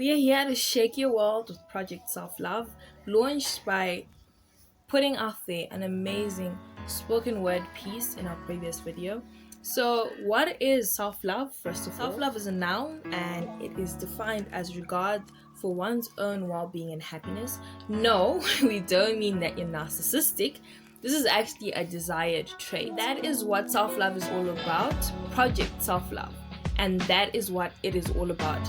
We are here to shake your world with Project Self Love, launched by putting out there an amazing spoken word piece in our previous video. So, what is self love? First of all, self love is a noun and it is defined as regard for one's own well being and happiness. No, we don't mean that you're narcissistic. This is actually a desired trait. That is what self love is all about. Project Self Love. And that is what it is all about,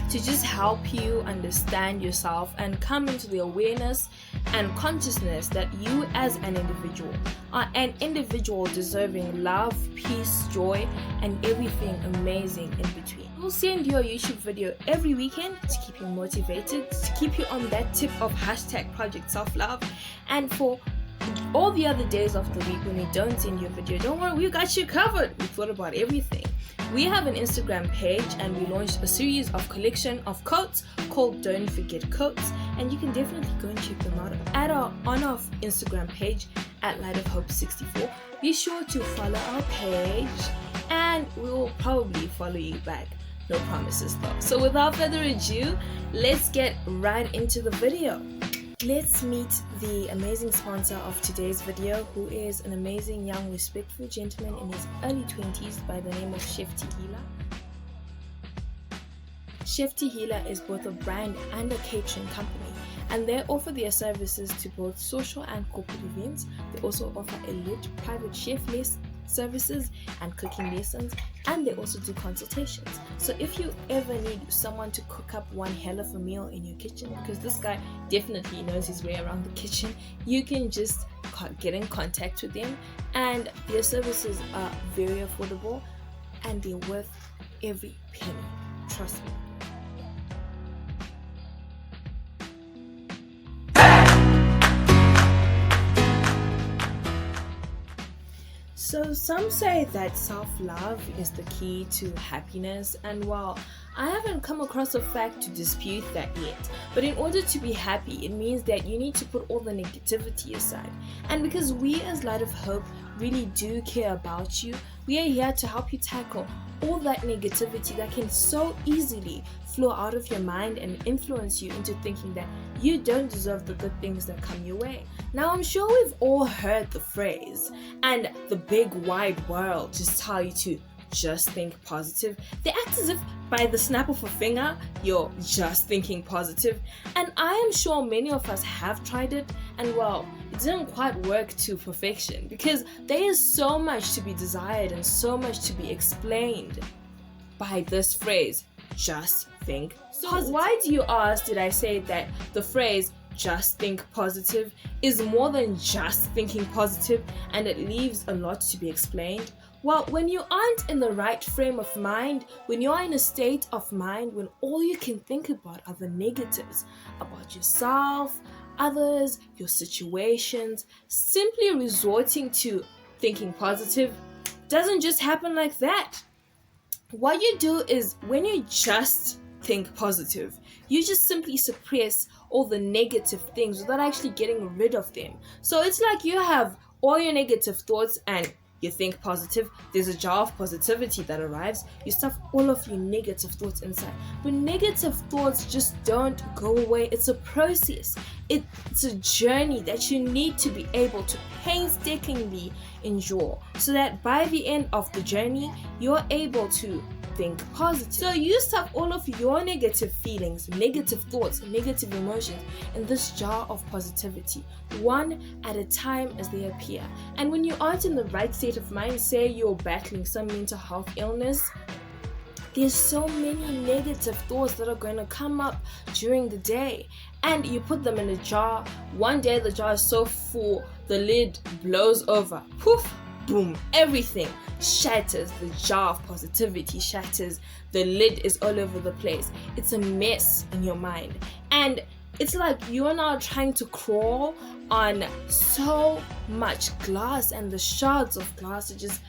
to just help you understand yourself and come into the awareness and consciousness that you as an individual are an individual deserving love, peace, joy, and everything amazing in between. We'll send you a YouTube video every weekend to keep you motivated, to keep you on that tip of hashtag Project Self Love. And for all the other days of the week when we don't send you a video, don't worry, we got you covered. We thought about everything. We have an Instagram page and we launched a series of collection of quotes called Don't Forget Quotes, and you can definitely go and check them out on our Instagram page at Light of Hope 64. Be sure to follow our page and we will probably follow you back. No promises though. So without further ado, let's get right into the video. Let's meet the amazing sponsor of today's video, who is an amazing young respectful gentleman in his early 20s by the name of Chef Tehillah. Chef Tehillah is both a brand and a catering company, and they offer their services to both social and corporate events. They also offer elite private chef services and cooking lessons, and they also do consultations. So if you ever need someone to cook up one hell of a meal in your kitchen, because this guy definitely knows his way around the kitchen, you can just get in contact with them, and their services are very affordable and they're worth every penny, trust me. So some say that self-love is the key to happiness, and while I haven't come across a fact to dispute that yet, but in order to be happy, it means that you need to put all the negativity aside. And because we as Light of Hope really do care about you, we are here to help you tackle all that negativity that can so easily flow out of your mind and influence you into thinking that you don't deserve the good things that come your way. Now, I'm sure we've all heard the phrase, and the big wide world just tell you to just think positive. They act as if by the snap of a finger, you're just thinking positive. And I am sure many of us have tried it, and well, it didn't quite work to perfection, because there is so much to be desired and so much to be explained by this phrase, just think positive. So why do you ask, did I say that the phrase just think positive is more than just thinking positive and it leaves a lot to be explained? Well, when you aren't in the right frame of mind, when you're in a state of mind when all you can think about are the negatives about yourself, others, your situations, simply resorting to thinking positive doesn't just happen like that. What you do is, when you just think positive, you just simply suppress all the negative things without actually getting rid of them. So it's like you have all your negative thoughts and you think positive, there's a jar of positivity that arrives, you stuff all of your negative thoughts inside. But negative thoughts just don't go away. It's a process. It's a journey that you need to be able to painstakingly endure, so that by the end of the journey, you're able to think positive. So you stuff all of your negative feelings, negative thoughts, negative emotions in this jar of positivity, one at a time as they appear. And when you aren't in the right state of mind, say you're battling some mental health illness, there's so many negative thoughts that are going to come up during the day, and you put them in a jar. One day the jar is so full, the lid blows over, poof, boom, everything shatters. The jar of positivity shatters. The lid is all over the place. It's a mess in your mind, and it's like you are now trying to crawl on so much glass, and the shards of glass are just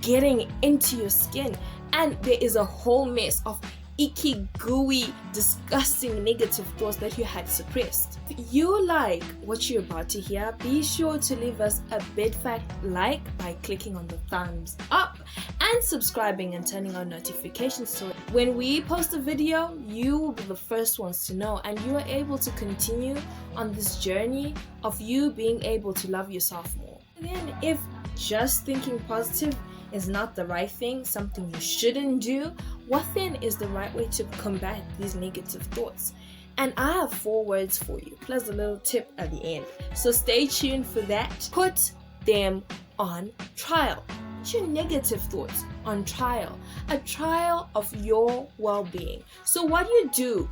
getting into your skin, and there is a whole mess of icky, gooey, disgusting negative thoughts that you had suppressed. If you like what you're about to hear, be sure to leave us a big fat like by clicking on the thumbs up, and subscribing and turning on notifications so when we post a video, you will be the first ones to know, and you are able to continue on this journey of you being able to love yourself more. And then if just thinking positive is not the right thing, something you shouldn't do, what then is the right way to combat these negative thoughts? And I have 4 words for you, plus a little tip at the end. So stay tuned for that. Put them on trial. Put your negative thoughts on trial. A trial of your well-being. So what you do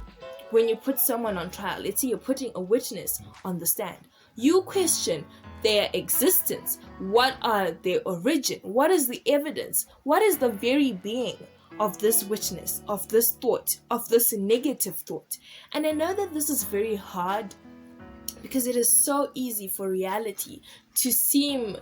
when you put someone on trial, let's say you're putting a witness on the stand, you question their existence. What are their origin? What is the evidence? What is the very being of this witness, of this thought, of this negative thought? And I know that this is very hard because it is so easy for reality to seem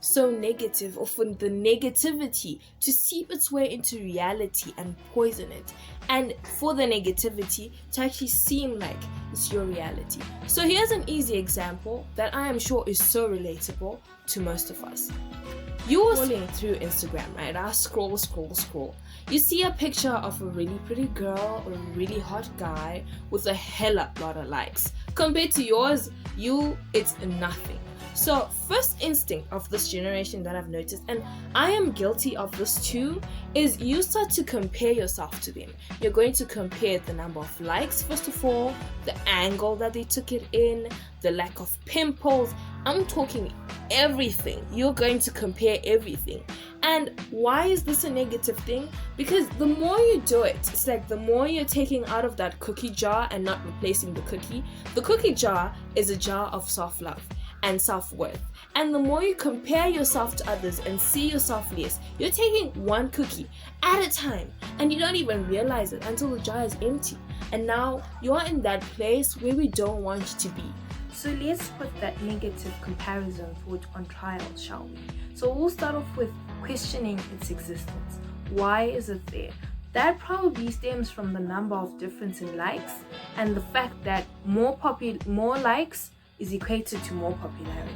so negative, or for the negativity to seep its way into reality and poison it, and for the negativity to actually seem like it's your reality. So here's an easy example that I am sure is so relatable to most of us. You are scrolling through Instagram, right? I scroll. You see a picture of a really pretty girl or a really hot guy with a hella lot of likes. Compared to yours, it's nothing. So first instinct of this generation that I've noticed, and I am guilty of this too, is you start to compare yourself to them. You're going to compare the number of likes, first of all, the angle that they took it in, the lack of pimples. I'm talking everything. You're going to compare everything. And why is this a negative thing? Because the more you do it, it's like the more you're taking out of that cookie jar and not replacing the cookie. The cookie jar is a jar of self-love and self-worth. And the more you compare yourself to others and see yourself less, you're taking one cookie at a time, and you don't even realize it until the jar is empty. And now you're in that place where we don't want you to be. So let's put that negative comparison thought on trial, shall we? So we'll start off with questioning its existence. Why is it there? That probably stems from the number of difference in likes and the fact that more likes is equated to more popularity.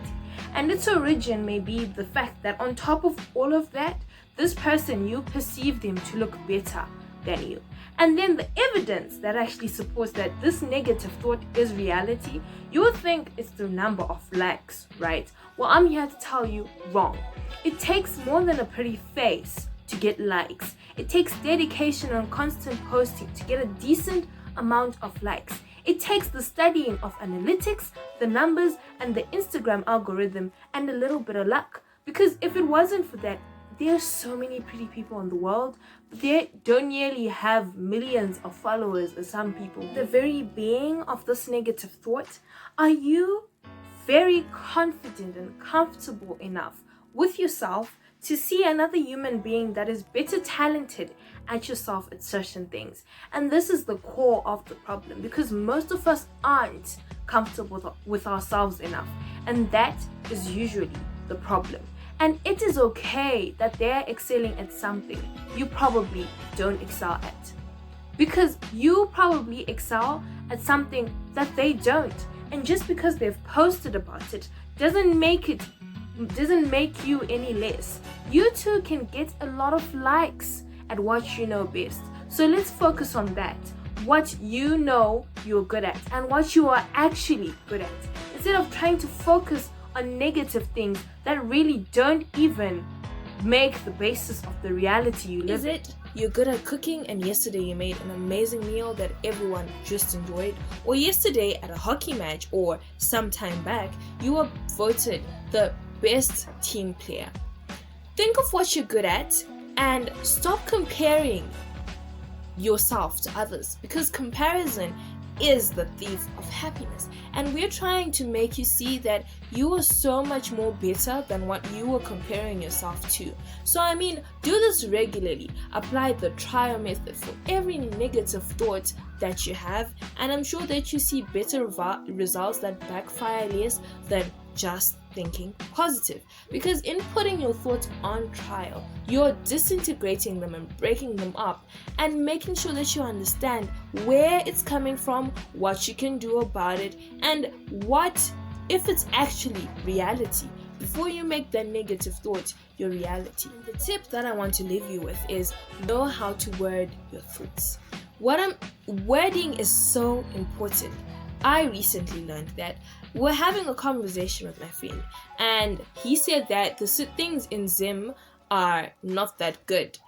And its origin may be the fact that on top of all of that, this person, you perceive them to look better than you. And then the evidence that actually supports that this negative thought is reality, you would think it's the number of likes, right? Well, I'm here to tell you wrong. It takes more than a pretty face to get likes. It takes dedication and constant posting to get a decent amount of likes. It takes the studying of analytics, the numbers, and the Instagram algorithm, and a little bit of luck. Because if it wasn't for that, there's so many pretty people in the world, but they don't nearly have millions of followers as some people. The very being of this negative thought, are you very confident and comfortable enough with yourself to see another human being that is better talented at yourself at certain things? And this is the core of the problem, because most of us aren't comfortable with ourselves enough, and that is usually the problem. And it is okay that they're excelling at something you probably don't excel at, because you probably excel at something that they don't. And just because they've posted about it doesn't make you any less. You too can get a lot of likes at what you know best. So let's focus on that, what you know you're good at and what you are actually good at, instead of trying to focus on negative things that really don't even make the basis of the reality you live in. Is it you're good at cooking and yesterday you made an amazing meal that everyone just enjoyed? Or yesterday at a hockey match or some time back, you were voted the best team player? Think of what you're good at and stop comparing yourself to others, because comparison is the thief of happiness. And we're trying to make you see that you are so much more better than what you were comparing yourself to. So do this regularly. Apply the trial method for every negative thought that you have, and I'm sure that you see better results that backfire less than just thinking positive. Because in putting your thoughts on trial, you're disintegrating them and breaking them up and making sure that you understand where it's coming from, what you can do about it, and what if it's actually reality. before you make that negative thought your reality. The tip that I want to leave you with is know how to word your thoughts. Wording is so important. I recently learned that we're having a conversation with my friend, and he said that the things in Zim are not that good,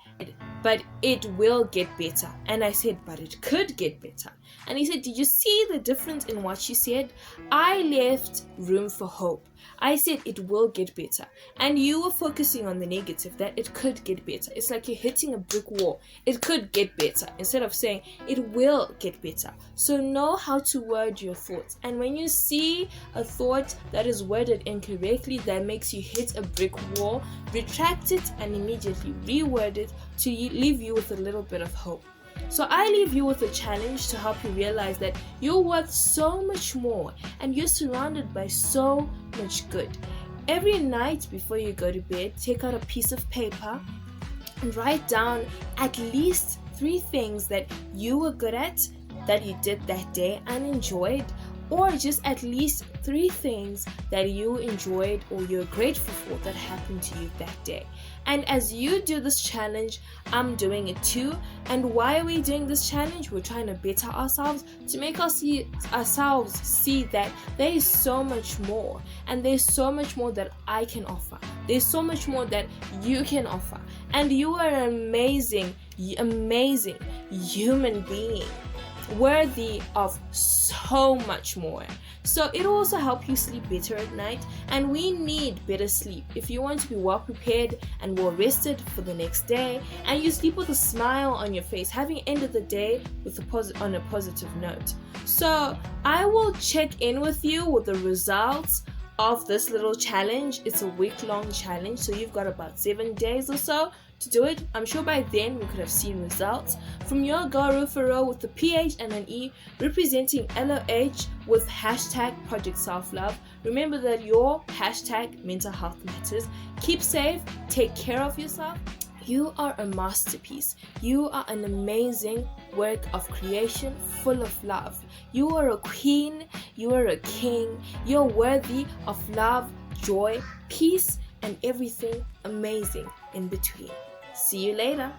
but it will get better. And I said, but it could get better. And he said, did you see the difference in what she said? I left room for hope. I said it will get better, and you were focusing on the negative, that it could get better. It's like you're hitting a brick wall. It could get better instead of saying it will get better. So know how to word your thoughts, and when you see a thought that is worded incorrectly that makes you hit a brick wall, retract it and immediately reword it to leave you with a little bit of hope. So I leave you with a challenge to help you realize that you're worth so much more and you're surrounded by so much good. Every night before you go to bed, take out a piece of paper and write down at least 3 things that you were good at, that you did that day and enjoyed, or just at least 3 things that you enjoyed or you're grateful for that happened to you that day. And as you do this challenge, I'm doing it too. And why are we doing this challenge? We're trying to better ourselves, to make ourselves see that there is so much more, and there's so much more that I can offer. There's so much more that you can offer, and you are an amazing human being, worthy of so much more. So it'll also help you sleep better at night, and we need better sleep if you want to be well prepared and well rested for the next day, and you sleep with a smile on your face, having ended the day with on a positive note. So I will check in with you with the results of this little challenge. It's a week-long challenge, so you've got about 7 days or so to do it. I'm sure by then we could have seen results. From your girl Rufaro with the PH and an E, representing LOH with hashtag Project Self-Love. Remember that your hashtag mental health matters. Keep safe, take care of yourself. You are a masterpiece. You are an amazing work of creation full of love. You are a queen, you are a king. You're worthy of love, joy, peace, and everything amazing in between. See you later.